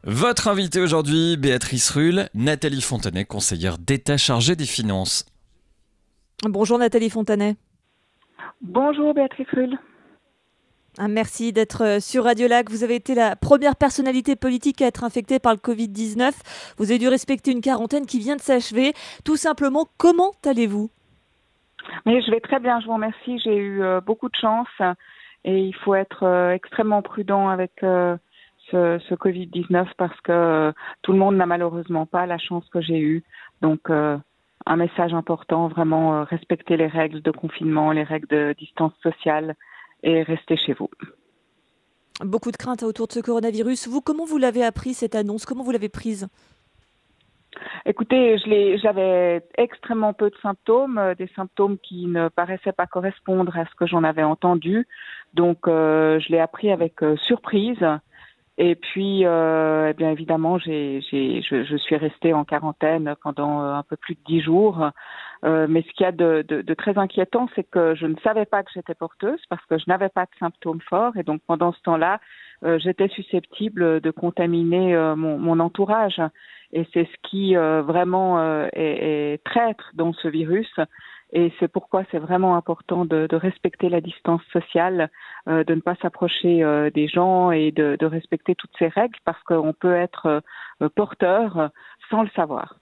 Votre invitée aujourd'hui, Béatrice Rulle, Nathalie Fontanet, conseillère d'État chargée des finances. Bonjour Nathalie Fontanet. Bonjour Béatrice Rulle. Merci d'être sur Radio Lac. Vous avez été la première personnalité politique à être infectée par le Covid-19. Vous avez dû respecter une quarantaine qui vient de s'achever. Tout simplement, comment allez-vous ? Mais je vais très bien, je vous remercie. J'ai eu beaucoup de chance et il faut être extrêmement prudent avec ce Covid-19 parce que tout le monde n'a malheureusement pas la chance que j'ai eue. Donc, un message important, vraiment respecter les règles de confinement, les règles de distance sociale et rester chez vous. Beaucoup de craintes autour de ce coronavirus. Vous, comment vous l'avez appris cette annonce ? Comment vous l'avez prise ? Écoutez, j'avais extrêmement peu de symptômes, des symptômes qui ne paraissaient pas correspondre à ce que j'en avais entendu. Donc, je l'ai appris avec surprise. Et puis, eh bien évidemment, je suis restée en quarantaine pendant un peu plus de 10 jours. Mais ce qu'il y a de très inquiétant, c'est que je ne savais pas que j'étais porteuse parce que je n'avais pas de symptômes forts. Et donc, pendant ce temps-là, j'étais susceptible de contaminer mon entourage. Et c'est ce qui vraiment est traître dans ce virus. Et c'est pourquoi c'est vraiment important de respecter la distance sociale, de ne pas s'approcher des gens et de respecter toutes ces règles parce qu'on peut être porteur sans le savoir.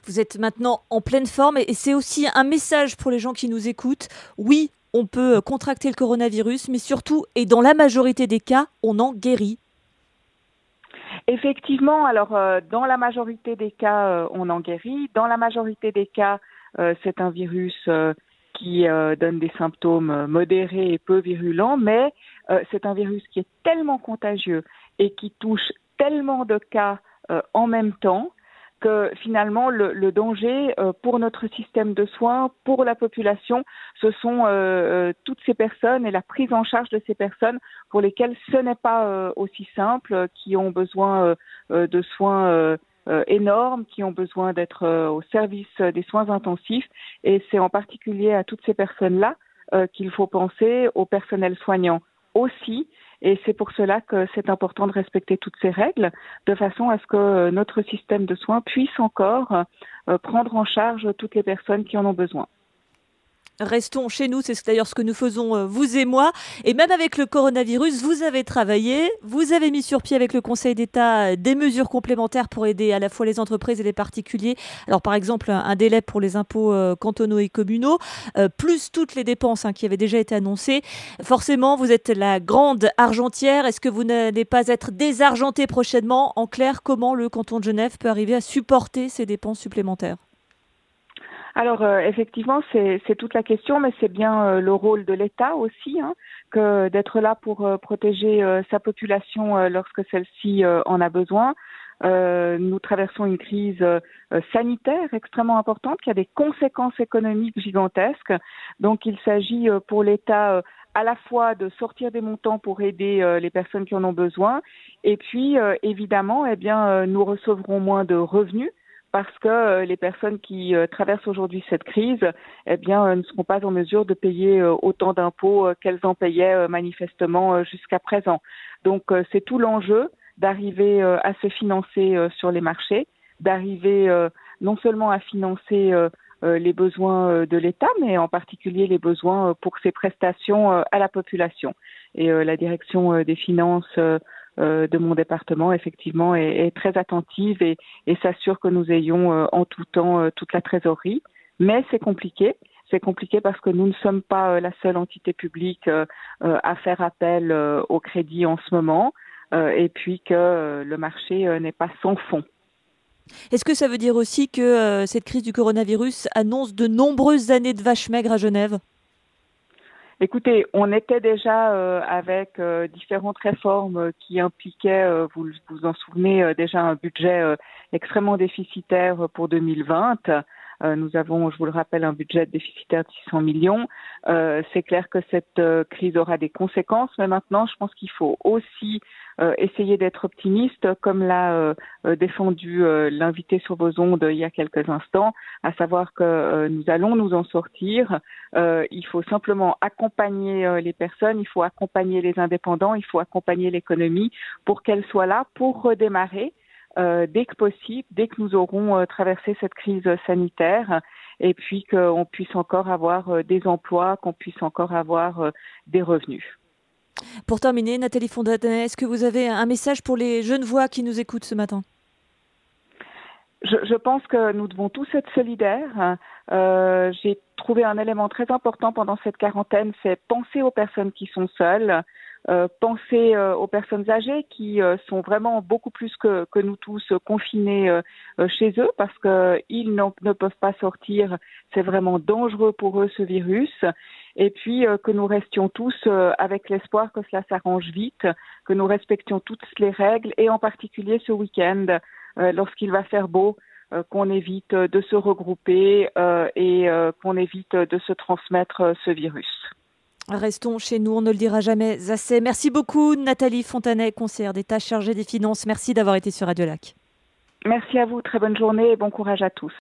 Vous êtes maintenant en pleine forme et c'est aussi un message pour les gens qui nous écoutent. Oui, on peut contracter le coronavirus, mais surtout, et dans la majorité des cas, on en guérit. Effectivement, alors dans la majorité des cas, on en guérit. Dans la majorité des cas, c'est un virus qui donne des symptômes modérés et peu virulents, mais c'est un virus qui est tellement contagieux et qui touche tellement de cas en même temps que finalement le danger pour notre système de soins, pour la population, ce sont toutes ces personnes et la prise en charge de ces personnes pour lesquelles ce n'est pas aussi simple, qui ont besoin de soins énormes, qui ont besoin d'être au service des soins intensifs. Et c'est en particulier à toutes ces personnes-là qu'il faut penser, au personnel soignant aussi. Et c'est pour cela que c'est important de respecter toutes ces règles, de façon à ce que notre système de soins puisse encore prendre en charge toutes les personnes qui en ont besoin. Restons chez nous, c'est d'ailleurs ce que nous faisons, vous et moi. Et même avec le coronavirus, vous avez travaillé, vous avez mis sur pied avec le Conseil d'État des mesures complémentaires pour aider à la fois les entreprises et les particuliers. Alors par exemple, un délai pour les impôts cantonaux et communaux, plus toutes les dépenses qui avaient déjà été annoncées. Forcément, vous êtes la grande argentière. Est-ce que vous n'allez pas être désargenté prochainement ? En clair, comment le canton de Genève peut arriver à supporter ces dépenses supplémentaires ? Alors effectivement, c'est toute la question, mais c'est bien le rôle de l'État aussi, que d'être là pour protéger sa population lorsque celle-ci en a besoin. Nous traversons une crise sanitaire extrêmement importante qui a des conséquences économiques gigantesques. Donc il s'agit pour l'État à la fois de sortir des montants pour aider les personnes qui en ont besoin, et puis évidemment, eh bien, nous recevrons moins de revenus, parce que les personnes qui traversent aujourd'hui cette crise, eh bien, ne seront pas en mesure de payer autant d'impôts qu'elles en payaient manifestement jusqu'à présent. Donc, c'est tout l'enjeu d'arriver à se financer sur les marchés, d'arriver non seulement à financer les besoins de l'État, mais en particulier les besoins pour ces prestations à la population. Et la direction des finances de mon département, effectivement, est très attentive et s'assure que nous ayons en tout temps toute la trésorerie. Mais c'est compliqué. C'est compliqué parce que nous ne sommes pas la seule entité publique à faire appel au crédit en ce moment, et puis que le marché n'est pas sans fond. Est-ce que ça veut dire aussi que cette crise du coronavirus annonce de nombreuses années de vaches maigres à Genève ? Écoutez, on était déjà avec différentes réformes qui impliquaient, vous vous en souvenez, déjà un budget extrêmement déficitaire pour 2020. Nous avons, je vous le rappelle, un budget déficitaire de 600 millions. C'est clair que cette crise aura des conséquences, mais maintenant, je pense qu'il faut aussi essayer d'être optimiste, comme l'a défendu l'invité sur vos ondes il y a quelques instants, à savoir que nous allons nous en sortir. Il faut simplement accompagner les personnes, il faut accompagner les indépendants, il faut accompagner l'économie pour qu'elle soit là pour redémarrer dès que possible, dès que nous aurons traversé cette crise sanitaire, et puis qu'on puisse encore avoir des emplois, qu'on puisse encore avoir des revenus. Pour terminer, Nathalie Fontanet, est-ce que vous avez un message pour les Genevois qui nous écoutent ce matin? Je pense que nous devons tous être solidaires. J'ai trouvé un élément très important pendant cette quarantaine, c'est penser aux personnes qui sont seules, penser aux personnes âgées qui sont vraiment beaucoup plus que nous tous confinés chez eux parce qu'ils ne peuvent pas sortir. C'est vraiment dangereux pour eux ce virus. Et puis que nous restions tous avec l'espoir que cela s'arrange vite, que nous respections toutes les règles et en particulier ce week-end lorsqu'il va faire beau, qu'on évite de se regrouper et qu'on évite de se transmettre ce virus. Restons chez nous, on ne le dira jamais assez. Merci beaucoup Nathalie Fontanet, conseillère d'État chargée des Finances. Merci d'avoir été sur Radio Lac. Merci à vous, très bonne journée et bon courage à tous.